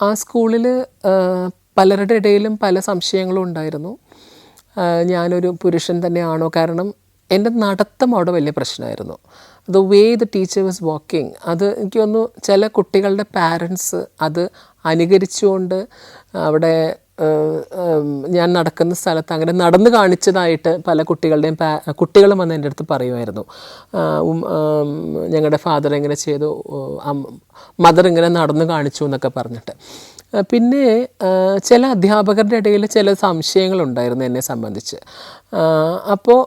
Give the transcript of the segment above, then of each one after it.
ആ സ്കൂളിൽ പലരുടെ ഇടയിലും പല സംശയങ്ങളും ഉണ്ടായിരുന്നു. ഞാനൊരു പുരുഷൻ തന്നെയാണോ? കാരണം എൻ്റെ നടത്തം അവിടെ വലിയ പ്രശ്നമായിരുന്നു. The way the teacher was walking, അത് എനിക്ക് തോന്നുന്നു ചില കുട്ടികളുടെ പാരൻസ് അത് അനുകരിച്ചുകൊണ്ട് അവിടെ ഞാൻ നടക്കുന്ന സ്ഥലത്ത് അങ്ങനെ നടന്നു കാണിച്ചതായിട്ട് പല കുട്ടികളുടെയും കുട്ടികളും വന്ന് എൻ്റെ അടുത്ത് പറയുമായിരുന്നു. ഞങ്ങളുടെ ഫാദർ ഇങ്ങനെ ചെയ്തു, മദർ ഇങ്ങനെ നടന്നു കാണിച്ചു എന്നൊക്കെ പറഞ്ഞിട്ട്. പിന്നെ ചില അധ്യാപകരുടെ ഇടയിൽ ചില സംശയങ്ങളുണ്ടായിരുന്നു എന്നെ സംബന്ധിച്ച്. അപ്പോൾ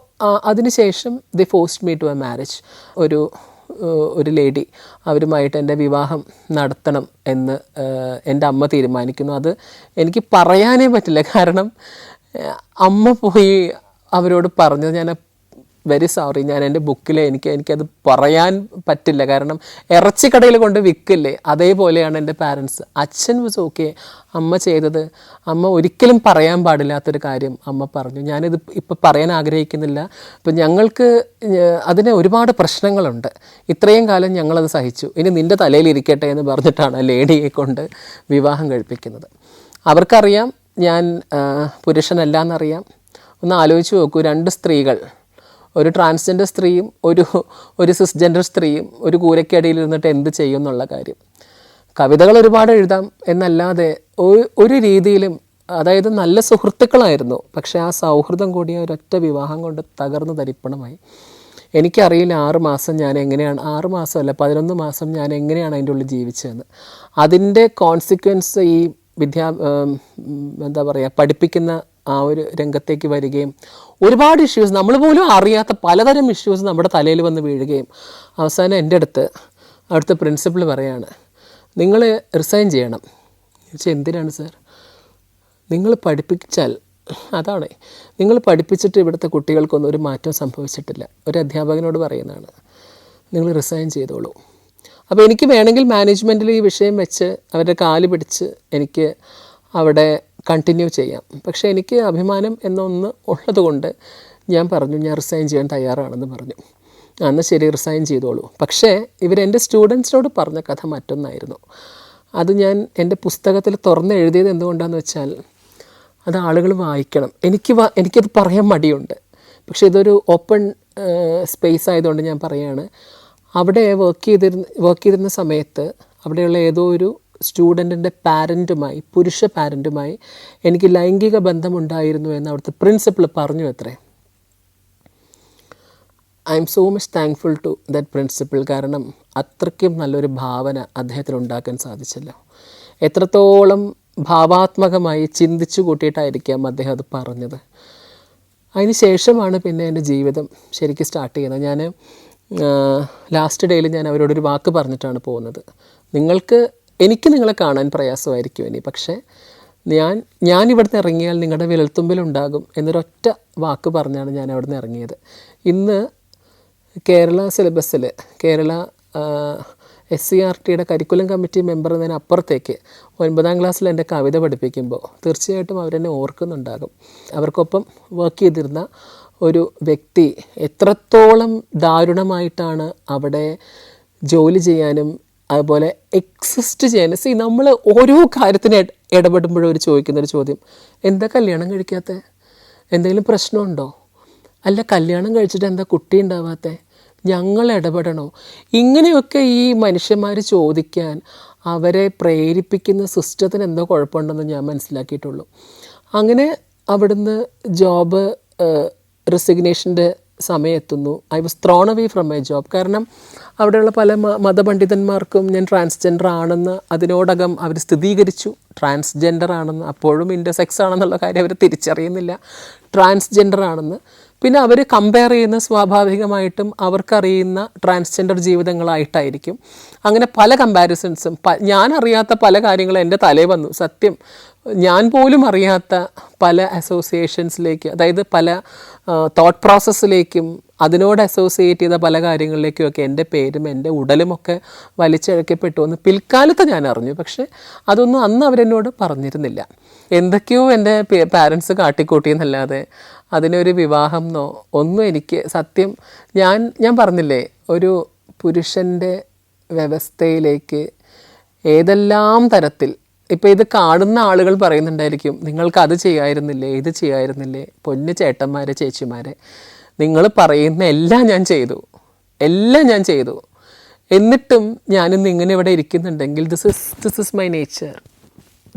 അതിനുശേഷം the forced me to a marriage. ഒരു ലേഡി, അവരുമായിട്ട് എൻ്റെ വിവാഹം നടത്തണം എന്ന് എൻ്റെ അമ്മ തീരുമാനിക്കുന്നു. അത് എനിക്ക് പറയാനേ പറ്റില്ല, കാരണം അമ്മ പോയി അവരോട് പറഞ്ഞത്, ഞാൻ വെരി സോറി, ഞാൻ എൻ്റെ ബുക്കിൽ എനിക്കത് പറയാൻ പറ്റില്ല, കാരണം ഇറച്ചിക്കടയിൽ കൊണ്ട് വിൽക്കില്ലേ അതേപോലെയാണ് എൻ്റെ പാരൻസ്. അച്ഛൻ വാസ് ഓക്കെ, അമ്മ ചെയ്തത് അമ്മ ഒരിക്കലും പറയാൻ പാടില്ലാത്തൊരു കാര്യം അമ്മ പറഞ്ഞു. ഞാനിത് ഇപ്പം പറയാൻ ആഗ്രഹിക്കുന്നില്ല. ഇപ്പം ഞങ്ങൾക്ക് അതിന് ഒരുപാട് പ്രശ്നങ്ങളുണ്ട്, ഇത്രയും കാലം ഞങ്ങളത് സഹിച്ചു, ഇനി നിൻ്റെ തലയിലിരിക്കട്ടെ എന്ന് പറഞ്ഞിട്ടാണ് ആ ലേഡിയെ കൊണ്ട് വിവാഹം കഴിപ്പിക്കുന്നത്. അവർക്കറിയാം ഞാൻ പുരുഷനല്ല എന്നറിയാം. ഒന്ന് ആലോചിച്ച് നോക്കൂ, രണ്ട് സ്ത്രീകൾ, ഒരു ട്രാൻസ്ജെൻഡർ സ്ത്രീയും ഒരു സിസ്ജെൻഡർ സ്ത്രീയും ഒരു കൂരയ്ക്കടിയിൽ ഇരുന്നിട്ട് എന്ത് ചെയ്യും എന്നുള്ള കാര്യം. കവിതകൾ ഒരുപാട് എഴുതാം എന്നല്ലാതെ ഒരു രീതിയിലും, അതായത് നല്ല സുഹൃത്തുക്കളായിരുന്നു, പക്ഷേ ആ സൗഹൃദം കൂടിയ ഒരൊറ്റ വിവാഹം കൊണ്ട് തകർന്ന് തരിപ്പണമായി. എനിക്കറിയില്ല 6 മാസം ഞാൻ എങ്ങനെയാണ്, 6 മാസമല്ല 11 മാസം ഞാൻ എങ്ങനെയാണ് അതിൻ്റെ ഉള്ളിൽ ജീവിച്ചതെന്ന്. അതിൻ്റെ കോൺസിക്വൻസ് ഈ എന്താ പറയുക, പഠിപ്പിക്കുന്ന ആ ഒരു രംഗത്തേക്ക് വരികയും ഒരുപാട് ഇഷ്യൂസ്, നമ്മൾ പോലും അറിയാത്ത പലതരം ഇഷ്യൂസ് നമ്മുടെ തലയിൽ വന്ന് വീഴുകയും അവസാനം എൻ്റെ അവിടുത്തെ പ്രിൻസിപ്പൾ പറയാണ്, നിങ്ങൾ റിസൈൻ ചെയ്യണം. ചോദിച്ചാൽ എന്തിനാണ് സാർ? നിങ്ങൾ പഠിപ്പിച്ചാൽ, അതാണ്, നിങ്ങൾ പഠിപ്പിച്ചിട്ട് ഇവിടുത്തെ കുട്ടികൾക്കൊന്നും ഒരു മാറ്റം സംഭവിച്ചിട്ടില്ല. ഒരു അധ്യാപകനോട് പറയുന്നതാണ്, നിങ്ങൾ റിസൈൻ ചെയ്തോളൂ. അപ്പോൾ എനിക്ക് വേണമെങ്കിൽ മാനേജ്മെൻറ്റിൽ ഈ വിഷയം വെച്ച് അവരുടെ കാല് പിടിച്ച് എനിക്ക് അവിടെ കണ്ടിന്യൂ ചെയ്യാം. പക്ഷേ എനിക്ക് അഭിമാനം എന്നൊന്ന് ഉള്ളതുകൊണ്ട് ഞാൻ പറഞ്ഞു, ഞാൻ റിസൈൻ ചെയ്യാൻ തയ്യാറാണെന്ന് പറഞ്ഞു. അന്ന് ശരി, റിസൈൻ ചെയ്തോളൂ. പക്ഷേ ഇവരെൻ്റെ സ്റ്റുഡൻസിനോട് പറഞ്ഞ കഥ മറ്റൊന്നായിരുന്നു. അത് ഞാൻ എൻ്റെ പുസ്തകത്തിൽ തുറന്ന് എഴുതിയത് എന്തുകൊണ്ടാണെന്ന് വെച്ചാൽ, അത് ആളുകൾ വായിക്കണം. എനിക്കത് പറയാൻ മടിയുണ്ട്, പക്ഷേ ഇതൊരു ഓപ്പൺ സ്പേസ് ആയതുകൊണ്ട് ഞാൻ പറയുകയാണ്. അവിടെ വർക്ക് ചെയ്തിരുന്ന സമയത്ത് അവിടെയുള്ള ഏതോ ഒരു സ്റ്റുഡൻറ്റിൻ്റെ പാരൻറ്റുമായി, പുരുഷ പാരൻറ്റുമായി എനിക്ക് ലൈംഗിക ബന്ധമുണ്ടായിരുന്നു എന്ന് അവിടുത്തെ പ്രിൻസിപ്പൾ പറഞ്ഞു അത്രേ. I am so much thankful to that principal. കാരണം അത്രയ്ക്കും നല്ലൊരു ഭാവന അദ്ദേഹത്തിന് ഉണ്ടാക്കാൻ സാധിച്ചല്ലോ. എത്രത്തോളം ഭാവാത്മകമായി ചിന്തിച്ചു കൂട്ടിയിട്ടായിരിക്കാം അദ്ദേഹം അത് പറഞ്ഞത്. അതിന് ശേഷമാണ് പിന്നെ എൻ്റെ ജീവിതം ശരിക്കും സ്റ്റാർട്ട് ചെയ്യുന്നത്. ഞാൻ ലാസ്റ്റ് ഡേയിൽ ഞാൻ അവരോടൊരു വാക്ക് പറഞ്ഞിട്ടാണ് പോകുന്നത്. എനിക്ക് നിങ്ങളെ കാണാൻ പ്രയാസമായിരിക്കും ഇനി, പക്ഷേ ഞാൻ ഇവിടുന്ന് ഇറങ്ങിയാൽ നിങ്ങളുടെ വിരൽത്തുമ്പിലുണ്ടാകും എന്നൊരൊറ്റ വാക്ക് പറഞ്ഞാണ് ഞാൻ അവിടുന്ന് ഇറങ്ങിയത്. ഇന്ന് കേരള സിലബസിൽ, കേരള SCERTയുടെ കരിക്കുലം കമ്മിറ്റി മെമ്പർ എന്നതിനപ്പുറത്തേക്ക് 9ാം ക്ലാസ്സിൽ എൻ്റെ കവിത പഠിപ്പിക്കുമ്പോൾ തീർച്ചയായിട്ടും അവരെന്നെ ഓർക്കുന്നുണ്ടാകും. അവർക്കൊപ്പം വർക്ക് ചെയ്തിരുന്ന ഒരു വ്യക്തി എത്രത്തോളം ദാരുണമായിട്ടാണ് അവിടെ ജോലി ചെയ്യാനും അതുപോലെ എക്സിസ്റ്റ് ചെയ്യാനും. നമ്മൾ ഓരോ കാര്യത്തിന് ഇടപെടുമ്പോഴും അവർ ചോദിക്കുന്നൊരു ചോദ്യം, എന്താ കല്യാണം കഴിക്കാത്തത്? എന്തെങ്കിലും പ്രശ്നമുണ്ടോ? അല്ല, കല്യാണം കഴിച്ചിട്ട് എന്താ കുട്ടി ഉണ്ടാവാത്തത്? ഞങ്ങൾ ഇടപെടണോ? ഇങ്ങനെയൊക്കെ ഈ മനുഷ്യന്മാർ ചോദിക്കാൻ അവരെ പ്രേരിപ്പിക്കുന്ന സിസ്റ്റത്തിന് എന്തോ കുഴപ്പമുണ്ടെന്ന് ഞാൻ മനസ്സിലാക്കിയിട്ടുള്ളൂ. അങ്ങനെ അവിടുന്ന് ജോബ് റെസിഗ്നേഷൻ്റെ സമയമെത്തുന്നു. I was thrown away from my job. കാരണം അവിടെയുള്ള പല മതപണ്ഡിതന്മാർക്കും ഞാൻ ട്രാൻസ്ജെൻഡർ ആണെന്ന് അതിനോടകം അവർ സ്ഥിരീകരിച്ചു. ട്രാൻസ്ജെൻഡർ ആണെന്ന്, അപ്പോഴും ഇൻ്റർസെക്സ് ആണെന്നുള്ള കാര്യം അവർ തിരിച്ചറിയുന്നില്ല, ട്രാൻസ്ജെൻഡർ ആണെന്ന്. പിന്നെ അവർ കമ്പയർ ചെയ്യുന്ന സ്വാഭാവികമായിട്ടും അവർക്കറിയുന്ന ട്രാൻസ്ജെൻഡർ ജീവിതങ്ങളായിട്ടായിരിക്കും. അങ്ങനെ പല കമ്പാരിസൺസും, ഞാൻ അറിയാത്ത പല കാര്യങ്ങളും എൻ്റെ തലയിൽ വന്നു. സത്യം, ഞാൻ പോലും അറിയാത്ത പല അസോസിയേഷൻസിലേക്ക്, അതായത് പല തോട്ട് പ്രോസസ്സിലേക്കും അതിനോട് അസോസിയേറ്റ് ചെയ്ത പല കാര്യങ്ങളിലേക്കുമൊക്കെ എൻ്റെ പേരും എൻ്റെ ഉടലുമൊക്കെ വലിച്ചഴക്കപ്പെട്ടു എന്ന് പിൽക്കാലത്ത് ഞാൻ അറിഞ്ഞു. പക്ഷേ അതൊന്നും അന്ന് അവരെന്നോട് പറഞ്ഞിരുന്നില്ല. എന്തൊക്കെയോ എൻ്റെ പാരൻസ് കാട്ടിക്കൂട്ടിയെന്നല്ലാതെ അതിനൊരു വിവാഹം എന്നോ ഒന്നും എനിക്ക് സത്യം, ഞാൻ പറഞ്ഞില്ലേ, ഒരു പുരുഷൻ്റെ വ്യവസ്ഥയിലേക്ക് ഏതെല്ലാം തരത്തിൽ ഇപ്പോൾ ഇത് കാണുന്ന ആളുകൾ പറയുന്നുണ്ടായിരിക്കും, നിങ്ങൾക്ക് അത് ചെയ്യായിരുന്നില്ലേ, ഇത് ചെയ്യായിരുന്നില്ലേ. പൊന്നു ചേട്ടന്മാരെ, ചേച്ചിമാരെ, നിങ്ങൾ പറയുന്ന എല്ലാം ഞാൻ ചെയ്തു, എല്ലാം ഞാൻ ചെയ്തു. എന്നിട്ടും ഞാനിന്ന് ഇങ്ങനെ ഇവിടെ ഇരിക്കുന്നുണ്ടെങ്കിൽ this is my nature,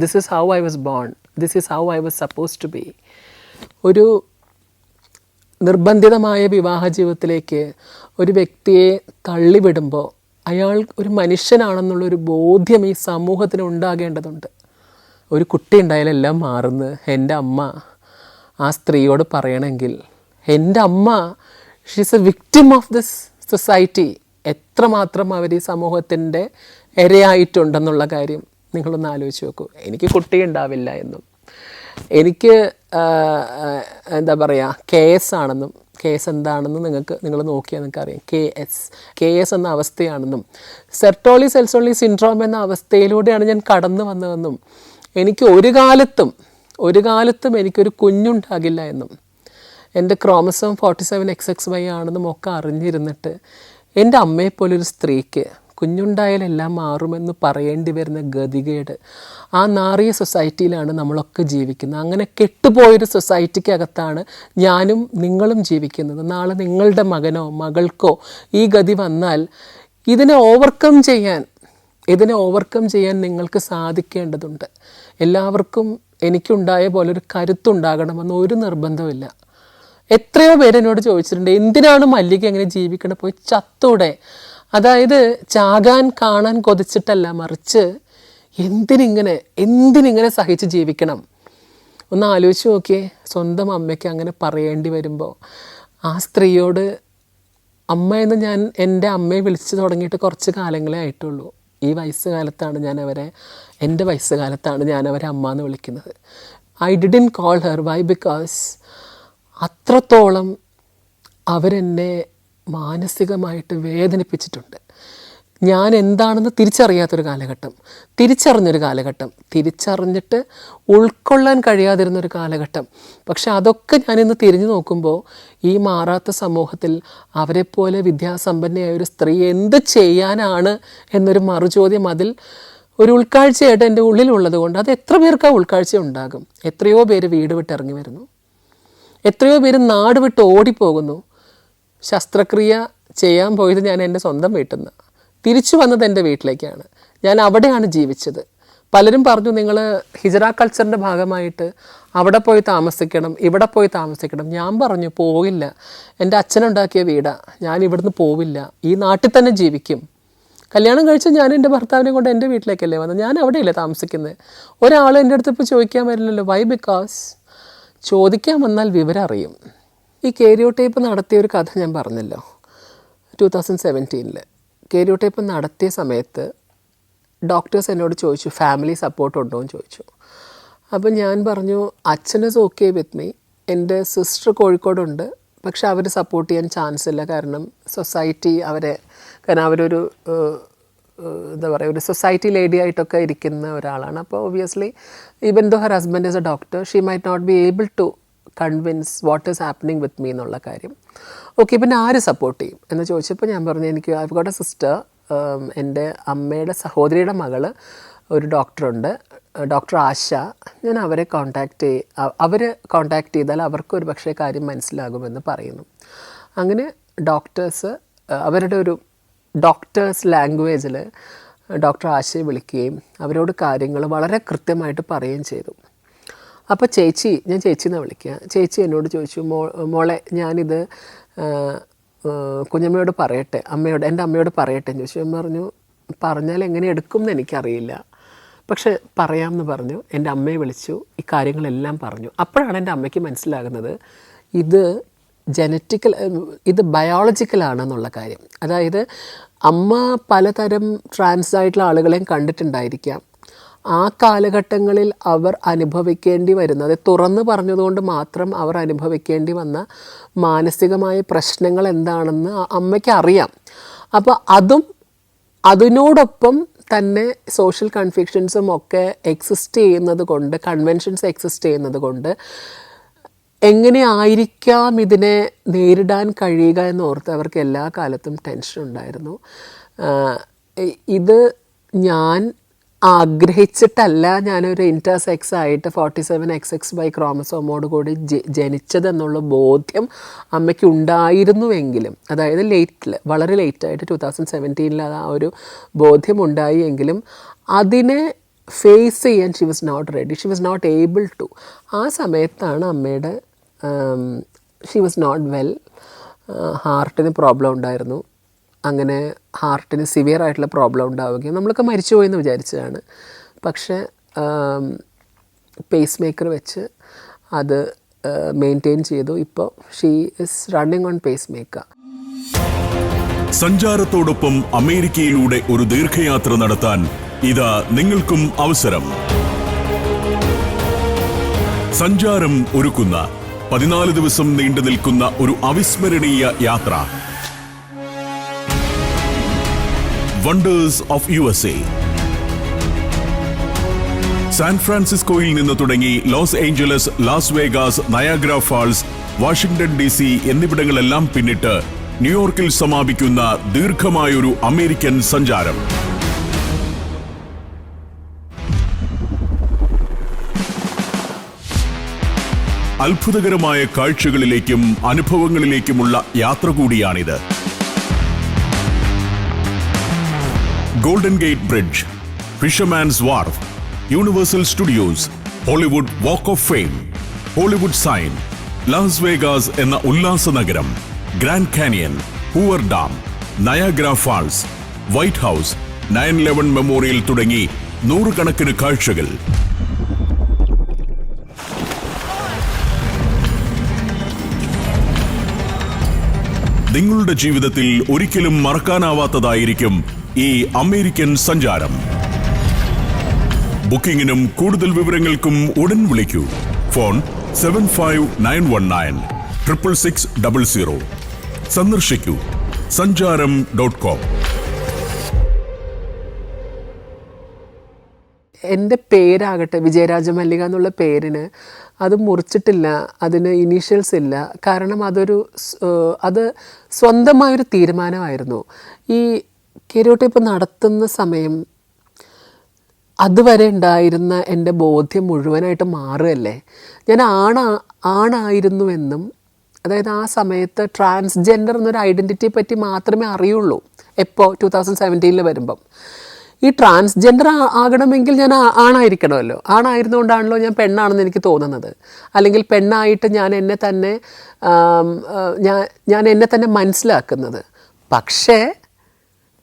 this is how I was born, this is how I was suppose to be. ഒരു നിർബന്ധിതമായ വിവാഹ ജീവിതത്തിലേക്ക് ഒരു വ്യക്തിയെ തള്ളിവിടുമ്പോൾ അയാൾ ഒരു മനുഷ്യനാണെന്നുള്ളൊരു ബോധ്യം ഈ സമൂഹത്തിന് ഉണ്ടാകേണ്ടതുണ്ട്. ഒരു കുട്ടി ഉണ്ടായാലും എല്ലാം മാറുന്നു എൻ്റെ അമ്മ ആ സ്ത്രീയോട് പറയണമെങ്കിൽ, എൻ്റെ അമ്മ she's A victim of this society, എത്രമാത്രം അവർ ഈ സമൂഹത്തിൻ്റെ ഇരയായിട്ടുണ്ടെന്നുള്ള കാര്യം നിങ്ങളൊന്ന് ആലോചിച്ച് നോക്കൂ. എനിക്ക് കുട്ടി ഉണ്ടാവില്ല എന്നും, എനിക്ക് എന്താ പറയുക, KS ആണെന്നും, KS എന്താണെന്ന് നിങ്ങൾ നോക്കിയാൽ നിങ്ങൾക്ക് അറിയാം. KS എന്ന അവസ്ഥയാണെന്നും സെർട്ടോളി സെൽസോളി സിൻഡ്രോം എന്ന അവസ്ഥയിലൂടെയാണ് ഞാൻ കടന്നു വന്നതെന്നും, എനിക്ക് ഒരു കാലത്തും എനിക്കൊരു കുഞ്ഞുണ്ടാകില്ല എന്നും, എൻ്റെ ക്രോമസോം 47 XXY ആണെന്നും ഒക്കെ അറിഞ്ഞിരുന്നിട്ട് എൻ്റെ അമ്മയെപ്പോലൊരു സ്ത്രീക്ക് കുഞ്ഞുണ്ടായാലെല്ലാം മാറുമെന്ന് പറയേണ്ടി വരുന്ന ഗതികേട് ആ നാറിയ സൊസൈറ്റിയിലാണ് നമ്മളൊക്കെ ജീവിക്കുന്നത്. അങ്ങനെ കെട്ടുപോയൊരു സൊസൈറ്റിക്കകത്താണ് ഞാനും നിങ്ങളും ജീവിക്കുന്നത്. നാളെ നിങ്ങളുടെ മകനോ മകൾക്കോ ഈ ഗതി വന്നാൽ ഇതിനെ ഓവർകം ചെയ്യാൻ നിങ്ങൾക്ക് സാധിക്കേണ്ടതുണ്ട്. എല്ലാവർക്കും എനിക്കുണ്ടായ പോലെ ഒരു കരുത്തുണ്ടാകണമെന്ന് ഒരു നിർബന്ധമില്ല. എത്രയോ പേര് എന്നോട് ചോദിച്ചിട്ടുണ്ട്, എന്തിനാണ് മല്ലിക എങ്ങനെ ജീവിക്കണം, പോയി ചത്തൂടെ. അതായത് ചാകാൻ കാണാൻ കൊതിച്ചിട്ടല്ല, മറിച്ച് എന്തിനിങ്ങനെ സഹിച്ച് ജീവിക്കണം. ഒന്ന് ആലോചിച്ച് നോക്കിയേ, സ്വന്തം അമ്മയ്ക്ക് അങ്ങനെ പറയേണ്ടി വരുമ്പോൾ ആ സ്ത്രീയോട് അമ്മ എന്ന് ഞാൻ എൻ്റെ അമ്മയെ വിളിച്ചു തുടങ്ങിയിട്ട് കുറച്ച് കാലങ്ങളേ ആയിട്ടുള്ളൂ. ഈ വയസ്സുകാലത്താണ് എൻ്റെ വയസ്സുകാലത്താണ് ഞാൻ അവരെ അമ്മ എന്ന് വിളിക്കുന്നത്. I didn't call her. Why? Because അത്രത്തോളം അവരെന്നെ മാനസികമായിട്ട് വേദനിപ്പിച്ചിട്ടുണ്ട്. ഞാൻ എന്താണെന്ന് തിരിച്ചറിഞ്ഞൊരു കാലഘട്ടം, തിരിച്ചറിഞ്ഞിട്ട് ഉൾക്കൊള്ളാൻ കഴിയാതിരുന്നൊരു കാലഘട്ടം. പക്ഷെ അതൊക്കെ ഞാനിന്ന് തിരിഞ്ഞു നോക്കുമ്പോൾ ഈ മാറാത്ത സമൂഹത്തിൽ അവരെപ്പോലെ വിദ്യാസമ്പന്നയായ ഒരു സ്ത്രീ എന്ത് ചെയ്യാനാണ് എന്നൊരു മറുചോദ്യം അതിൽ ഒരു ഉൾക്കാഴ്ചയായിട്ട് എൻ്റെ ഉള്ളിലുള്ളത് കൊണ്ട് അത് എത്ര പേർക്ക് ആ ഉൾക്കാഴ്ച ഉണ്ടാകും. എത്രയോ പേര് വീട് വിട്ട് ഇറങ്ങി വരുന്നു, എത്രയോ പേര് നാട് വിട്ട് ഓടിപ്പോകുന്നു. ശസ്ത്രക്രിയ ചെയ്യാൻ പോയത് ഞാൻ എൻ്റെ സ്വന്തം വീട്ടിൽ നിന്ന്, തിരിച്ചു വന്നത് എൻ്റെ വീട്ടിലേക്കാണ്. ഞാൻ അവിടെയാണ് ജീവിച്ചത്. പലരും പറഞ്ഞു, നിങ്ങൾ ഹിജറ കൾച്ചറിൻ്റെ ഭാഗമായിട്ട് അവിടെ പോയി താമസിക്കണം, ഇവിടെ പോയി താമസിക്കണം. ഞാൻ പറഞ്ഞു, പോകില്ല. എൻ്റെ അച്ഛനുണ്ടാക്കിയ വീടാണ്, ഞാൻ ഇവിടുന്ന് പോവില്ല, ഈ നാട്ടിൽ തന്നെ ജീവിക്കും. കല്യാണം കഴിച്ച് ഞാൻ എൻ്റെ ഭർത്താവിനെ കൊണ്ട് എൻ്റെ വീട്ടിലേക്കല്ലേ വന്നത്, ഞാൻ അവിടെയല്ലേ താമസിക്കുന്നത്. ഒരാൾ എൻ്റെ അടുത്ത് ഇപ്പോൾ ചോദിക്കാൻ വരില്ലല്ലോ. വൈ? ബിക്കോസ് ചോദിക്കാൻ വന്നാൽ വിവരം അറിയും. ഈ കേരിയോടൈപ്പ് നടത്തിയ ഒരു കഥ ഞാൻ പറഞ്ഞല്ലോ, 2017 കേരിയോടൈപ്പ് നടത്തിയ സമയത്ത് ഡോക്ടേഴ്സ് എന്നോട് ചോദിച്ചു, ഫാമിലി സപ്പോർട്ട് ഉണ്ടോ എന്ന് ചോദിച്ചു. അപ്പം ഞാൻ പറഞ്ഞു, അച്ഛൻ ഈസ് ഓക്കെ വിത്ത് മീ, എൻ്റെ സിസ്റ്റർ കോഴിക്കോടുണ്ട്, പക്ഷെ അവർ സപ്പോർട്ട് ചെയ്യാൻ ചാൻസ് ഇല്ല. കാരണം അവരൊരു എന്താ പറയുക, ഒരു സൊസൈറ്റി ലേഡി ആയിട്ടൊക്കെ ഇരിക്കുന്ന ഒരാളാണ്. അപ്പോൾ obviously even though her husband is a doctor, she might not be able to convince what is happening with me എന്നുള്ള കാര്യം. ഓക്കെ, പിന്നെ ആര് സപ്പോർട്ട് ചെയ്യും എന്ന് ചോദിച്ചപ്പോൾ ഞാൻ പറഞ്ഞു, എനിക്ക് ഐ ഗോട്ട് എ സിസ്റ്റർ, എൻ്റെ അമ്മയുടെ സഹോദരിയുടെ മകള് ഒരു ഡോക്ടറുണ്ട്, ഡോക്ടർ ആശ. ഞാൻ അവർ കോൺടാക്റ്റ് ചെയ്താൽ അവർക്ക് ഒരു പക്ഷേ കാര്യം മനസ്സിലാകുമെന്ന് പറയുന്നു. അങ്ങനെ ഡോക്ടേഴ്സ് അവരുടെ ഒരു ഡോക്ടേഴ്സ് ലാംഗ്വേജിൽ ഡോക്ടർ ആശയെ വിളിക്കുകയും അവരോട് കാര്യങ്ങൾ വളരെ കൃത്യമായിട്ട് പറയുകയും ചെയ്തു. അപ്പോൾ ഞാൻ ചേച്ചിയെന്നാണ് വിളിക്കുക. ചേച്ചി എന്നോട് ചോദിച്ചു, മോളെ ഞാനിത് കുഞ്ഞമ്മയോട് പറയട്ടെ, എൻ്റെ അമ്മയോട് പറയട്ടെ എന്ന് ചോദിച്ചു. ഞാൻ പറഞ്ഞു, പറഞ്ഞാൽ എങ്ങനെ എടുക്കും എന്ന് എനിക്കറിയില്ല, പക്ഷെ പറയാമെന്ന് പറഞ്ഞു. എൻ്റെ അമ്മയെ വിളിച്ചു, ഈ കാര്യങ്ങളെല്ലാം പറഞ്ഞു. അപ്പോഴാണ് എൻ്റെ അമ്മയ്ക്ക് മനസ്സിലാകുന്നത് ഇത് ബയോളജിക്കലാണെന്നുള്ള കാര്യം. അതായത് അമ്മ പലതരം ട്രാൻസ് ആയിട്ടുള്ള ആളുകളെയും കണ്ടിട്ടുണ്ടായിരിക്കാം. ആ കാലഘട്ടങ്ങളിൽ അവർ അനുഭവിക്കേണ്ടി വരുന്നത്, തുറന്നു പറഞ്ഞതുകൊണ്ട് മാത്രം അവർ അനുഭവിക്കേണ്ടി വന്ന മാനസികമായ പ്രശ്നങ്ങൾ എന്താണെന്ന് അമ്മയ്ക്ക് അറിയാം. അപ്പോൾ അതിനോടൊപ്പം തന്നെ സോഷ്യൽ കൺഫ്യൂഷൻസും ഒക്കെ കൺവെൻഷൻസ് എക്സിസ്റ്റ് ചെയ്യുന്നത് കൊണ്ട് എങ്ങനെ ആയിരിക്കാം ഇതിനെ നേരിടാൻ കഴിയുക എന്നോർത്ത് അവർക്ക് എല്ലാ കാലത്തും ടെൻഷൻ ഉണ്ടായിരുന്നു. ഇത് ഞാൻ ആഗ്രഹിച്ചിട്ടല്ല ഞാനൊരു ഇൻറ്റർസെക്സ് ആയിട്ട് 47XX ക്രോമസോമോട് കൂടി ജനിച്ചതെന്നുള്ള ബോധ്യം അമ്മയ്ക്ക് ഉണ്ടായിരുന്നുവെങ്കിലും, അതായത് വളരെ ലേറ്റായിട്ട് 2017 ആ ഒരു ബോധ്യം ഉണ്ടായി എങ്കിലും അതിനെ ഫേസ് ചെയ്യാൻ she was not ready, she was not able to. ആ സമയത്താണ് അമ്മയുടെ ഷി വാസ് നോട്ട് വെൽ, ഹാർട്ടിന് പ്രോബ്ലം ഉണ്ടായിരുന്നു. അങ്ങനെ ഹാർട്ടിന് സിവിയർ ആയിട്ടുള്ള പ്രോബ്ലം ഉണ്ടാവുകയും നമ്മളൊക്കെ മരിച്ചുപോയെന്ന് വിചാരിച്ചതാണ്. പക്ഷേ പേസ് മേക്കർ വെച്ച് അത് മെയിൻറ്റെയിൻ ചെയ്തു. ഇപ്പോൾ she is running on pacemaker. സഞ്ചാരത്തോടൊപ്പം അമേരിക്കയിലൂടെ ഒരു ദീർഘയാത്ര നടത്താൻ ഇതാ നിങ്ങൾക്കും അവസരം. സഞ്ചാരം ഒരുക്കുന്ന 14 ദിവസം നീണ്ടു നിൽക്കുന്ന ഒരു അവിസ്മരണീയ യാത്ര. Wonders of USA. സാൻ ഫ്രാൻസിസ്കോയിൽ നിന്ന് തുടങ്ങി Los Angeles, Las Vegas, Niagara Falls, Washington DC എന്നിവിടങ്ങളെല്ലാം പിന്നിട്ട് ന്യൂയോർക്കിൽ സമാപിക്കുന്ന ദീർഘമായൊരു അമേരിക്കൻ സഞ്ചാരം. അത്ഭുതകരമായ കാഴ്ചകളിലേക്കും അനുഭവങ്ങളിലേക്കുമുള്ള യാത്ര കൂടിയാണിത്. Golden Gate Bridge, Fisherman's Wharf, Universal Studios, Hollywood Walk of Fame, Hollywood sign, Las Vegas എന്ന ഉല്ലാസ നഗരം, Grand Canyon, Hoover Dam, Niagara Falls, White House, 9/11 memorial തുടങ്ങി നൂറുകണക്കിന് കാഴ്ചകൾ. നിങ്ങളുടെ ജീവിതത്തിൽ ഒരിക്കലും മറക്കാനാവാത്തതായിരിക്കും ഈ അമേരിക്കൻ സഞ്ചാരം. ബുക്കിംഗിനും കൂടുതൽ വിവരങ്ങൾക്കും ഉടൻ വിളിക്കൂ. ഫോൺ 75919 സന്ദർശിക്കൂ sanjaram.com. എൻ്റെ പേരാകട്ടെ വിജയരാജമല്ലിക എന്നുള്ള പേരിന് അത് മുറിച്ചിട്ടില്ല, അതിന് ഇനീഷ്യൽസ് ഇല്ല. കാരണം അത് സ്വന്തമായൊരു തീരുമാനമായിരുന്നു. ഈ കെരോട്ടൈപ്പ് നടത്തുന്ന സമയം അതുവരെ ഉണ്ടായിരുന്ന എൻ്റെ ബോധ്യം മുഴുവനായിട്ട് മാറുകയല്ലേ. ഞാൻ ആണായിരുന്നുവെന്നും, അതായത് ആ സമയത്ത് ട്രാൻസ്ജെൻഡർ എന്നൊരു ഐഡൻറ്റിറ്റിയെ പറ്റി മാത്രമേ അറിയുള്ളൂ. എപ്പോൾ 2017 വരുമ്പം ഈ ട്രാൻസ്ജെൻഡർ ആകണമെങ്കിൽ ഞാൻ ആണായിരിക്കണമല്ലോ. ആണായിരുന്നുകൊണ്ടാണല്ലോ ഞാൻ പെണ്ണാണെന്ന് എനിക്ക് തോന്നുന്നത്. അല്ലെങ്കിൽ പെണ്ണായിട്ട് ഞാൻ എന്നെ തന്നെ മനസ്സിലാക്കുന്നത്.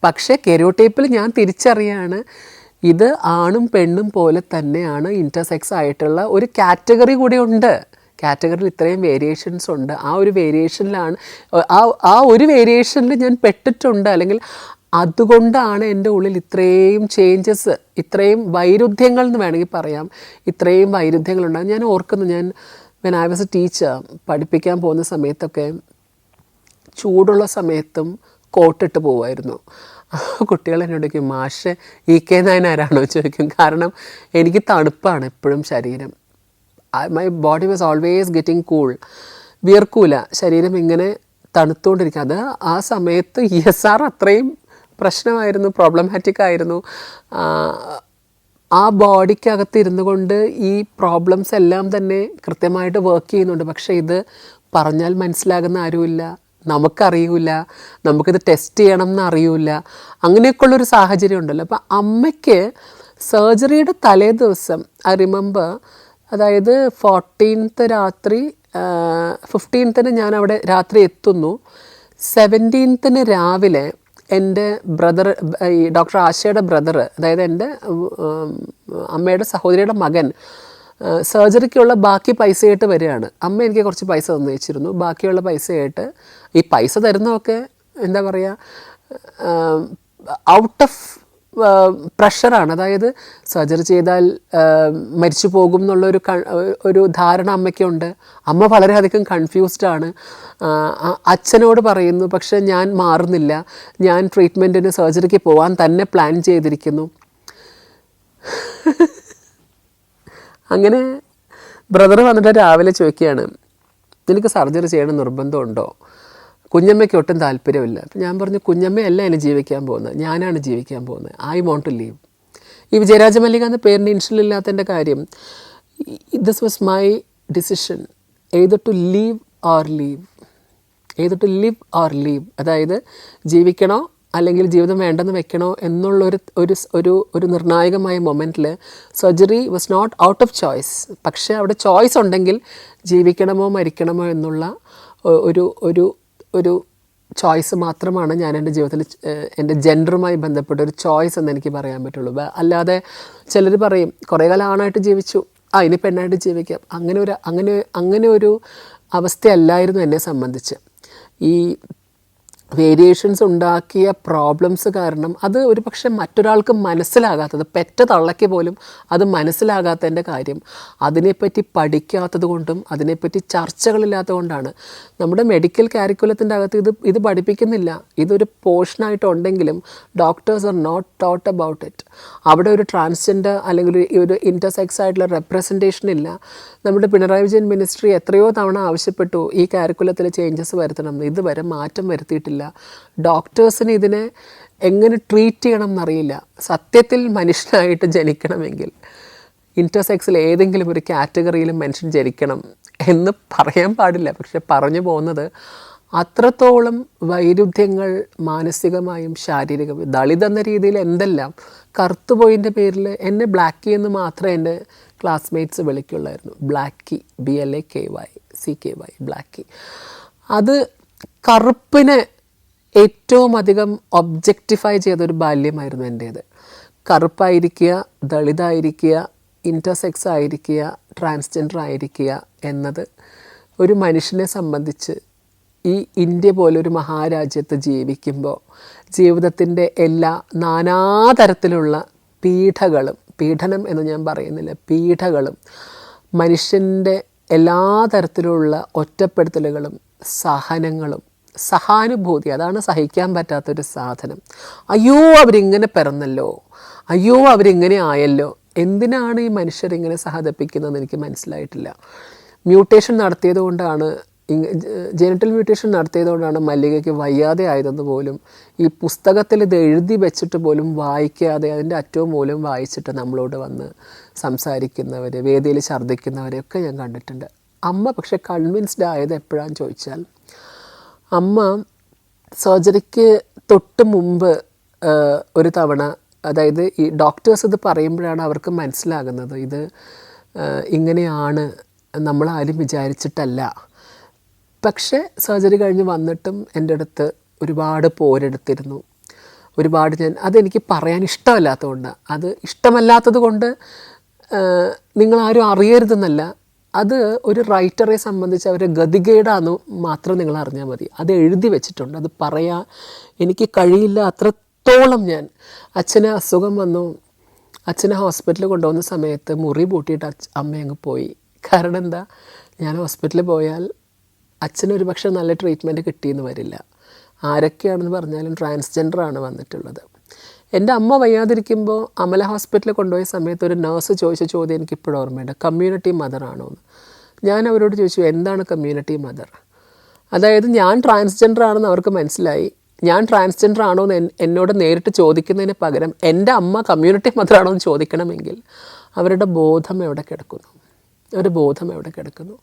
പക്ഷേ കെരോടൈപ്പിൽ ഞാൻ തിരിച്ചറിയാണ് ഇത് ആണും പെണ്ണും പോലെ തന്നെയാണ്. ഇൻ്റർസെക്സ് ആയിട്ടുള്ള ഒരു കാറ്റഗറി കൂടി ഉണ്ട്. കാറ്റഗറിയിൽ ഇത്രയും വേരിയേഷൻസ് ഉണ്ട്. ആ ഒരു വേരിയേഷനിൽ ഞാൻ പെട്ടിട്ടുണ്ട്. അല്ലെങ്കിൽ അതുകൊണ്ടാണ് എൻ്റെ ഉള്ളിൽ ഇത്രയും ചേഞ്ചസ്, ഇത്രയും വൈരുദ്ധ്യങ്ങൾ എന്ന് വേണമെങ്കിൽ പറയാം, ഇത്രയും വൈരുദ്ധ്യങ്ങളുണ്ടാകും. ഞാൻ ഓർക്കുന്നു, ഞാൻ when I was A teacher, പഠിപ്പിക്കാൻ പോകുന്ന സമയത്തൊക്കെ ചൂടുള്ള സമയത്തും കോട്ടിട്ട് പോവുമായിരുന്നു. കുട്ടികൾ എന്നോട് ചോദിക്കും, മാഷ് EK നായനാരാണോ ചോദിക്കും. കാരണം എനിക്ക് തണുപ്പാണ് എപ്പോഴും ശരീരം. My body was always getting cool. വിയർക്കൂല, ശരീരം ഇങ്ങനെ തണുത്തുകൊണ്ടിരിക്കുക. അത് ആ സമയത്ത് ESR അത്രയും പ്രശ്നമായിരുന്നു, പ്രോബ്ലമാറ്റിക് ആയിരുന്നു. ആ ബോഡിക്കകത്ത് ഇരുന്നു കൊണ്ട് ഈ പ്രോബ്ലംസ് എല്ലാം തന്നെ കൃത്യമായിട്ട് വർക്ക് ചെയ്യുന്നുണ്ട്. പക്ഷേ ഇത് പറഞ്ഞാൽ മനസ്സിലാകുന്ന ആരുമില്ല, നമുക്കറിയില്ല, നമുക്കിത് ടെസ്റ്റ് ചെയ്യണം എന്ന് അറിയില്ല. അങ്ങനെയൊക്കെയുള്ളൊരു സാഹചര്യം ഉണ്ടല്ലോ. അപ്പം അമ്മയ്ക്ക് സർജറിയുടെ തലേ ദിവസം ഐ റിമെമ്പർ, അതായത് 14th രാത്രി, 15th ഞാൻ അവിടെ രാത്രി എത്തുന്നു. 17th രാവിലെ എൻ്റെ ബ്രദർ, ഈ ഡോക്ടർ ആശയുടെ ബ്രദർ, അതായത് എൻ്റെ അമ്മയുടെ സഹോദരിയുടെ മകൻ സർജറിക്കുള്ള ബാക്കി പൈസയായിട്ട് വരികയാണ്. അമ്മ എനിക്ക് കുറച്ച് പൈസ തന്നു വെച്ചിരുന്നു. ബാക്കിയുള്ള പൈസയായിട്ട്, ഈ പൈസ തരുന്നതൊക്കെ എന്താ പറയുക, ഔട്ട് ഓഫ് പ്രഷറാണ്. അതായത് സർജറി ചെയ്താൽ മരിച്ചു പോകും എന്നുള്ളൊരു ധാരണ അമ്മയ്ക്കുണ്ട്. അമ്മ വളരെയധികം കൺഫ്യൂസ്ഡാണ്. അച്ഛനോട് പറയുന്നു, പക്ഷെ ഞാൻ മാറുന്നില്ല, ഞാൻ ട്രീറ്റ്മെൻറ്റിന് സർജറിക്ക് പോകാൻ തന്നെ പ്ലാൻ ചെയ്തിരിക്കുന്നു. അങ്ങനെ ബ്രദർ വന്നിട്ട് രാവിലെ ചോദിക്കുകയാണ്, നിനക്ക് സർജറി ചെയ്യണം നിർബന്ധമുണ്ടോ? കുഞ്ഞമ്മയ്ക്ക് ഒട്ടും താല്പര്യമില്ല. അപ്പം ഞാൻ പറഞ്ഞു, കുഞ്ഞമ്മയല്ല എന്നെ ജീവിക്കാൻ പോകുന്നത്, ഞാനാണ് ജീവിക്കാൻ പോകുന്നത്. I want to leave. ഈ വിജയരാജ മല്ലിക എന്ന പേരിന് ഇൻഷലില്ലാത്തതിൻ്റെ കാര്യം, this was my decision, either to live or leave, അതായത് ജീവിക്കണോ അല്ലെങ്കിൽ ജീവിതം വേണ്ടെന്ന് വെക്കണോ എന്നുള്ളൊരു ഒരു നിർണായകമായ മൊമെൻറ്റിൽ surgery was not out of choice. പക്ഷേ അവിടെ ചോയ്സ് ഉണ്ടെങ്കിൽ ജീവിക്കണമോ മരിക്കണമോ എന്നുള്ള ഒരു ചോയ്സ് മാത്രമാണ് ഞാൻ എൻ്റെ ജീവിതത്തിൽ എൻ്റെ ജെൻഡറുമായി ബന്ധപ്പെട്ട ഒരു ചോയ്സ് എന്ന് എനിക്ക് പറയാൻ പറ്റുള്ളൂ. അല്ലാതെ ചിലർ പറയും കുറേ കാലം ആണായിട്ട് ജീവിച്ചു, ഇനി പെണ്ണായിട്ട് ജീവിക്കാം, അങ്ങനെ ഒരു അവസ്ഥയല്ലായിരുന്നു എന്നെ സംബന്ധിച്ച്. ഈ വേരിയേഷൻസ് ഉണ്ടാക്കിയ പ്രോബ്ലംസ് കാരണം അത് ഒരു പക്ഷേ മറ്റൊരാൾക്ക് മനസ്സിലാകാത്തത്, പെറ്റ തള്ളയ്ക്ക് പോലും അത് മനസ്സിലാകാത്തതിൻ്റെ കാര്യം അതിനെപ്പറ്റി പഠിക്കാത്തത് കൊണ്ടും അതിനെപ്പറ്റി ചർച്ചകളില്ലാത്തത് കൊണ്ടാണ്. നമ്മുടെ മെഡിക്കൽ കാരിക്കുലത്തിൻ്റെ അകത്ത് ഇത് പഠിപ്പിക്കുന്നില്ല. ഇതൊരു പോർഷനായിട്ടുണ്ടെങ്കിലും doctors are not taught about it. അവിടെ ഒരു ട്രാൻസ്ജെൻഡർ അല്ലെങ്കിൽ ഒരു ഇൻ്റർസെക്സ് ആയിട്ടുള്ള റെപ്രസെൻറ്റേഷൻ ഇല്ല. നമ്മുടെ പിണറായി വിജയൻ മിനിസ്ട്രി എത്രയോ തവണ ആവശ്യപ്പെട്ടു ഈ കാരിക്കുലത്തിൽ ചേഞ്ചസ് വരുത്തണം, ഇതുവരെ മാറ്റം വരുത്തിയിട്ടില്ല. ഡോക്ടേഴ്സിന് ഇതിനെ എങ്ങനെ ട്രീറ്റ് ചെയ്യണം എന്നറിയില്ല. സത്യത്തിൽ മനുഷ്യനായിട്ട് ജനിക്കണമെങ്കിൽ ഇൻ്റർസെക്സിൽ ഏതെങ്കിലും ഒരു കാറ്റഗറിയിൽ മനുഷ്യൻ ജനിക്കണം എന്ന് പറയാൻ പാടില്ല. പക്ഷെ പറഞ്ഞു പോകുന്നത് അത്രത്തോളം വൈരുദ്ധ്യങ്ങൾ മാനസികമായും ശാരീരികമായും, ദളിത് എന്ന രീതിയിൽ എന്തെല്ലാം, കറുത്തുപോയിൻ്റെ പേരിൽ എന്നെ ബ്ലാക്കി എന്ന് മാത്രമേ എൻ്റെ ക്ലാസ്മേറ്റ്സ് വിളിക്കുള്ളായിരുന്നു. ബ്ലാക്കി, BLAKY, ബ്ലാക്കി. അത് കറുപ്പിനെ ഏറ്റവും അധികം ഒബ്ജക്റ്റിഫൈ ചെയ്തൊരു ബാല്യമായിരുന്നു എൻ്റേത്. കറുപ്പായിരിക്കുക, ദളിതായിരിക്കുക, ഇൻ്റർസെക്സ് ആയിരിക്കുക, ട്രാൻസ്ജെൻഡർ ആയിരിക്കുക എന്നത് ഒരു മനുഷ്യനെ സംബന്ധിച്ച് ഈ ഇന്ത്യ പോലൊരു മഹാരാജ്യത്ത് ജീവിക്കുമ്പോൾ ജീവിതത്തിൻ്റെ എല്ലാ നാനാതരത്തിലുള്ള പീഡനം എന്ന് ഞാൻ പറയുന്നില്ല, പീഡകളും മനുഷ്യൻ്റെ എല്ലാ തരത്തിലുള്ള ഒറ്റപ്പെടുത്തലുകളും സഹനങ്ങളും, സഹാനുഭൂതി, അതാണ് സഹിക്കാൻ പറ്റാത്തൊരു സാധനം. അയ്യോ അവരിങ്ങനെ പിറന്നല്ലോ, അയ്യോ അവരിങ്ങനെ ആയല്ലോ, എന്തിനാണ് ഈ മനുഷ്യരിങ്ങനെ സഹതപിക്കുന്നതെന്ന് എനിക്ക് മനസ്സിലായിട്ടില്ല. മ്യൂട്ടേഷൻ നടത്തിയത് കൊണ്ടാണ്, ജെനിറ്റൽ മ്യൂട്ടേഷൻ നടത്തിയതുകൊണ്ടാണ് മല്ലികയ്ക്ക് വയ്യാതെ ആയതെന്ന് പോലും ഈ പുസ്തകത്തിൽ ഇത് എഴുതി വെച്ചിട്ട് പോലും വായിക്കാതെ അതിൻ്റെ അറ്റവും മൂലം വായിച്ചിട്ട് നമ്മളോട് വന്ന് സംസാരിക്കുന്നവർ, വേദിയിൽ ഛർദ്ദിക്കുന്നവരെയൊക്കെ ഞാൻ കണ്ടിട്ടുണ്ട്. അമ്മ പക്ഷെ കൺവിൻസ്ഡ് ആയത് എപ്പോഴാണെന്ന് ചോദിച്ചാൽ, അമ്മ സർജറിക്ക് തൊട്ട് മുമ്പ് ഒരു തവണ, അതായത് ഈ ഡോക്ടേഴ്സ് ഇത് പറയുമ്പോഴാണ് അവർക്ക് മനസ്സിലാകുന്നത് ഇത് ഇങ്ങനെയാണ്, നമ്മളാരും വിചാരിച്ചിട്ടല്ല. പക്ഷേ സർജറി കഴിഞ്ഞ് വന്നിട്ടും എൻ്റെ അടുത്ത് ഒരുപാട് പോരെടുത്തിരുന്നു. ഒരുപാട് അതെനിക്ക് പറയാൻ ഇഷ്ടമല്ലാത്തതുകൊണ്ടാണ്. അത് ഇഷ്ടമല്ലാത്തത് കൊണ്ട് നിങ്ങളാരും അറിയരുതെന്നല്ല, അത് ഒരു റൈറ്ററെ സംബന്ധിച്ച് അവരെ ഗതികേടാന്ന് മാത്രം നിങ്ങൾ അറിഞ്ഞാൽ മതി. അത് എഴുതി വെച്ചിട്ടുണ്ട്, അത് പറയാൻ എനിക്ക് കഴിയില്ല. അത്രത്തോളം ഞാൻ, അച്ഛന് അസുഖം വന്നു, അച്ഛനെ ഹോസ്പിറ്റലിൽ കൊണ്ടുപോകുന്ന സമയത്ത് മുറി പൂട്ടിയിട്ട് അമ്മ അങ്ങ് പോയി. കാരണം എന്താ, ഞാൻ ഹോസ്പിറ്റലിൽ പോയാൽ അച്ഛനൊരു പക്ഷേ നല്ല ട്രീറ്റ്മെൻറ്റ് കിട്ടിയെന്ന് വരില്ല. ആരൊക്കെയാണെന്ന് പറഞ്ഞാലും ട്രാൻസ്ജെൻഡറാണ് വന്നിട്ടുള്ളത്. എൻ്റെ അമ്മ വയ്യാതിരിക്കുമ്പോൾ അമല ഹോസ്പിറ്റലിൽ കൊണ്ടുപോയ സമയത്ത് ഒരു നഴ്സ് ചോദിച്ച ചോദ്യം എനിക്കിപ്പോഴും ഓർമ്മയുണ്ട്, കമ്മ്യൂണിറ്റി മദർ ആണോ എന്ന്. ഞാൻ അവരോട് ചോദിച്ചു, എന്താണ് കമ്മ്യൂണിറ്റി മദർ? അതായത് ഞാൻ ട്രാൻസ്ജെൻഡർ ആണെന്ന് അവർക്ക് മനസ്സിലായി. ഞാൻ ട്രാൻസ്ജെൻഡർ ആണോ എന്ന് എന്നോട് നേരിട്ട് ചോദിക്കുന്നതിന് പകരം എൻ്റെ അമ്മ കമ്മ്യൂണിറ്റി മദർ ആണോ എന്ന് ചോദിക്കണമെങ്കിൽ അവരുടെ ബോധം എവിടെ കിടക്കുന്നു?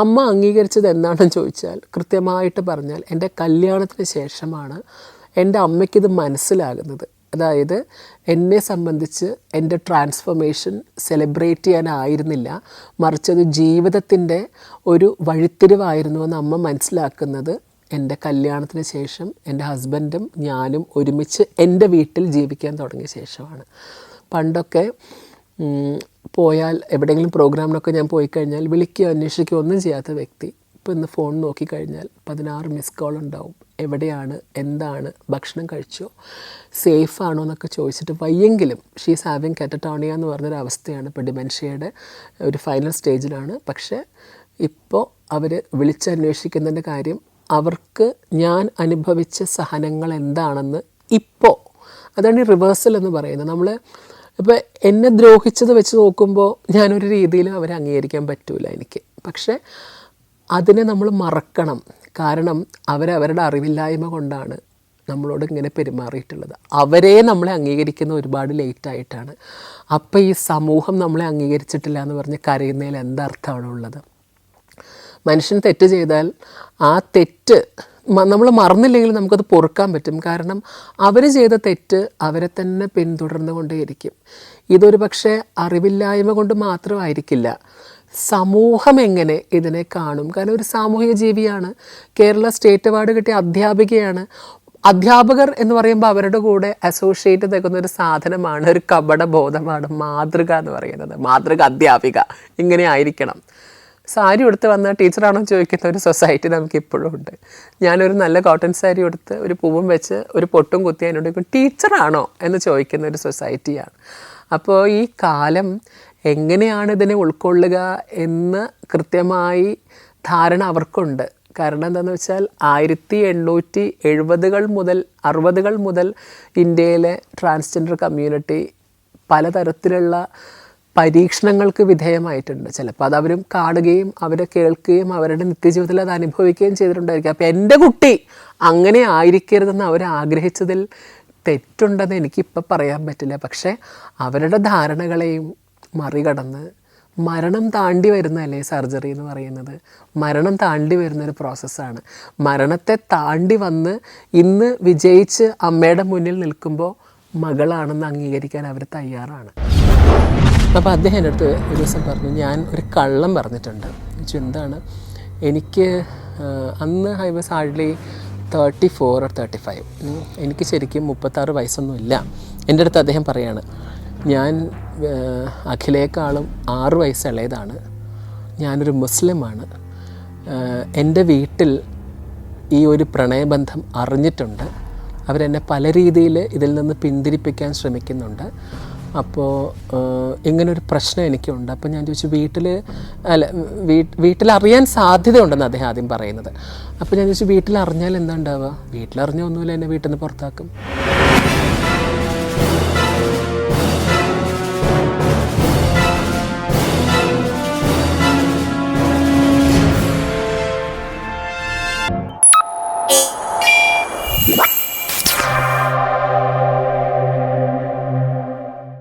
അമ്മ അംഗീകരിച്ചത് എന്താണെന്ന് ചോദിച്ചാൽ, കൃത്യമായിട്ട് പറഞ്ഞാൽ എൻ്റെ കല്യാണത്തിന് ശേഷമാണ് എൻ്റെ അമ്മയ്ക്കിത് മനസ്സിലാകുന്നത്. അതായത് എന്നെ സംബന്ധിച്ച് എൻ്റെ ട്രാൻസ്ഫോർമേഷൻ സെലിബ്രേറ്റ് ചെയ്യാനായിരുന്നില്ല, മറിച്ചത് ജീവിതത്തിൻ്റെ ഒരു വഴിത്തിരിവായിരുന്നുവെന്ന് അമ്മ മനസ്സിലാക്കുന്നത് എൻ്റെ കല്യാണത്തിന് ശേഷം എൻ്റെ ഹസ്ബൻഡും ഞാനും ഒരുമിച്ച് എൻ്റെ വീട്ടിൽ ജീവിക്കാൻ തുടങ്ങിയ ശേഷമാണ്. പണ്ടൊക്കെ പോയാൽ എവിടെയെങ്കിലും പ്രോഗ്രാമിനൊക്കെ ഞാൻ പോയി കഴിഞ്ഞാൽ വിളിക്കുകയോ അന്വേഷിക്കുകയോ ഒന്നും ചെയ്യാത്ത വ്യക്തി, ഇപ്പോൾ ഇന്ന് ഫോൺ നോക്കിക്കഴിഞ്ഞാൽ 16 മിസ് കോൾ ഉണ്ടാവും. എവിടെയാണ്, എന്താണ്, ഭക്ഷണം കഴിച്ചോ, സേഫ് ആണോ എന്നൊക്കെ ചോദിച്ചിട്ട് വയ്യെങ്കിലും ഷീസ് ഹാവിങ് കാറ്ററ്റോണിയ എന്ന് പറഞ്ഞൊരു അവസ്ഥയാണ്. ഇപ്പോൾ ഡിമെൻഷ്യയുടെ ഒരു ഫൈനൽ സ്റ്റേജിലാണ്. പക്ഷേ ഇപ്പോൾ അവർ വിളിച്ചന്വേഷിക്കുന്നതിൻ്റെ കാര്യം അവർക്ക് ഞാൻ അനുഭവിച്ച സഹനങ്ങൾ എന്താണെന്ന് ഇപ്പോൾ, അതാണ് ഈ റിവേഴ്സൽ എന്ന് പറയുന്നത്. നമ്മൾ ഇപ്പോൾ എന്നെ ദ്രോഹിച്ചത് വെച്ച് നോക്കുമ്പോൾ ഞാനൊരു രീതിയിലും അവരെ അംഗീകരിക്കാൻ പറ്റില്ല എനിക്ക്. പക്ഷേ അതിനെ നമ്മൾ മറക്കണം. കാരണം അവരവരുടെ അറിവില്ലായ്മ കൊണ്ടാണ് നമ്മളോട് ഇങ്ങനെ പെരുമാറിയിട്ടുള്ളത്. അവരെ നമ്മളെ അംഗീകരിക്കുന്ന ഒരുപാട് ലേറ്റായിട്ടാണ്. അപ്പോൾ ഈ സമൂഹം നമ്മളെ അംഗീകരിച്ചിട്ടില്ല എന്ന് പറഞ്ഞ് കരയുന്നതിൽ എന്തർത്ഥമാണ് ഉള്ളത്? മനുഷ്യൻ തെറ്റ് ചെയ്താൽ ആ തെറ്റ് നമ്മൾ മറന്നില്ലെങ്കിൽ നമുക്കത് പൊറുക്കാൻ പറ്റും. കാരണം അവർ ചെയ്ത തെറ്റ് അവരെ തന്നെ പിന്തുടർന്നു കൊണ്ടേയിരിക്കും. ഇതൊരു പക്ഷേ അറിവില്ലായ്മ കൊണ്ട് മാത്രമായിരിക്കില്ല. സമൂഹം എങ്ങനെ ഇതിനെ കാണും? കാരണം ഒരു സാമൂഹിക ജീവിയാണ്. കേരള സ്റ്റേറ്റ് അവാർഡ് കിട്ടിയ അധ്യാപികയാണ്. അധ്യാപകർ എന്ന് പറയുമ്പോൾ അവരുടെ കൂടെ അസോസിയേറ്റ് നിൽക്കുന്ന ഒരു സാധനമാണ്, ഒരു കപടബോധമാണ് മാതൃക എന്ന് പറയുന്നത്. മാതൃക അധ്യാപിക ഇങ്ങനെ ആയിരിക്കണം. സാരി ഉടുത്ത് വന്ന ടീച്ചറാണോ ചോദിക്കുന്ന ഒരു സൊസൈറ്റി നമുക്ക് ഇപ്പോഴും ഉണ്ട്. ഞാനൊരു നല്ല കോട്ടൺ സാരി ഉടുത്ത് ഒരു പൂവും വെച്ച് ഒരു പൊട്ടും കുത്തി അതിനോട് ടീച്ചറാണോ എന്ന് ചോദിക്കുന്ന ഒരു സൊസൈറ്റിയാണ്. അപ്പോൾ ഈ കാലം എങ്ങനെയാണ് ഇതിനെ ഉൾക്കൊള്ളുക എന്ന് കൃത്യമായി ധാരണ അവർക്കുണ്ട്. കാരണം എന്താണെന്ന് വെച്ചാൽ 1870-കൾ മുതൽ 60-കൾ മുതൽ ഇന്ത്യയിലെ ട്രാൻസ്ജെൻഡർ കമ്മ്യൂണിറ്റി പലതരത്തിലുള്ള പരീക്ഷണങ്ങൾക്ക് വിധേയമായിട്ടുണ്ട്. ചിലപ്പോൾ അത് അവരും കാണുകയും അവർ കേൾക്കുകയും അവരുടെ നിത്യജീവിതത്തിൽ അത് അനുഭവിക്കുകയും ചെയ്തിട്ടുണ്ടായിരിക്കും. അപ്പോൾ എൻ്റെ കുട്ടി അങ്ങനെ ആയിരിക്കരുതെന്ന് അവർ ആഗ്രഹിച്ചതിൽ തെറ്റുണ്ടെന്ന് എനിക്കിപ്പോൾ പറയാൻ പറ്റില്ല. പക്ഷേ അവരുടെ ധാരണകളെയും മറികടന്ന് മരണം താണ്ടി വരുന്നതല്ലേ സർജറി എന്ന് പറയുന്നത്? മരണം താണ്ടി വരുന്നൊരു പ്രോസസ്സാണ്. മരണത്തെ താണ്ടി വന്ന് ഇന്ന് വിജയിച്ച് അമ്മയുടെ മുന്നിൽ നിൽക്കുമ്പോൾ മകളാണെന്ന് അംഗീകരിക്കാൻ അവർ തയ്യാറാണ്. അപ്പോൾ അദ്ദേഹം എൻ്റെ അടുത്ത് ഒരു ദിവസം പറഞ്ഞു, ഞാൻ ഒരു കള്ളം പറഞ്ഞിട്ടുണ്ട്. എന്താണ്? എനിക്ക് അന്ന് ഐ വാസ് ഹാർഡ്ലി 34 or 35. എനിക്ക് ശരിക്കും 36 വയസ്സൊന്നുമില്ല. എൻ്റെ അടുത്ത് അദ്ദേഹം പറയാണ്, ഞാൻ അഖിലേക്കാളും 6 വയസ്സ് ഇളയതാണ്. ഞാനൊരു മുസ്ലിമാണ്. എൻ്റെ വീട്ടിൽ ഈ ഒരു പ്രണയബന്ധം അറിഞ്ഞിട്ടുണ്ട്. അവരെന്നെ പല രീതിയിൽ ഇതിൽ നിന്ന് പിന്തിരിപ്പിക്കാൻ ശ്രമിക്കുന്നുണ്ട്. അപ്പോൾ ഇങ്ങനൊരു പ്രശ്നം എനിക്കുണ്ട്. അപ്പോൾ ഞാൻ ചോദിച്ചു, വീട്ടിലറിയാൻ സാധ്യതയുണ്ടെന്ന് അദ്ദേഹം ആദ്യം പറയുന്നത്. അപ്പോൾ ഞാൻ ചോദിച്ചു, വീട്ടിലറിഞ്ഞാൽ എന്താ ഉണ്ടാവുക? വീട്ടിലറിഞ്ഞാൽ ഒന്നുമില്ല, എന്നെ വീട്ടിൽ നിന്ന് പുറത്താക്കും.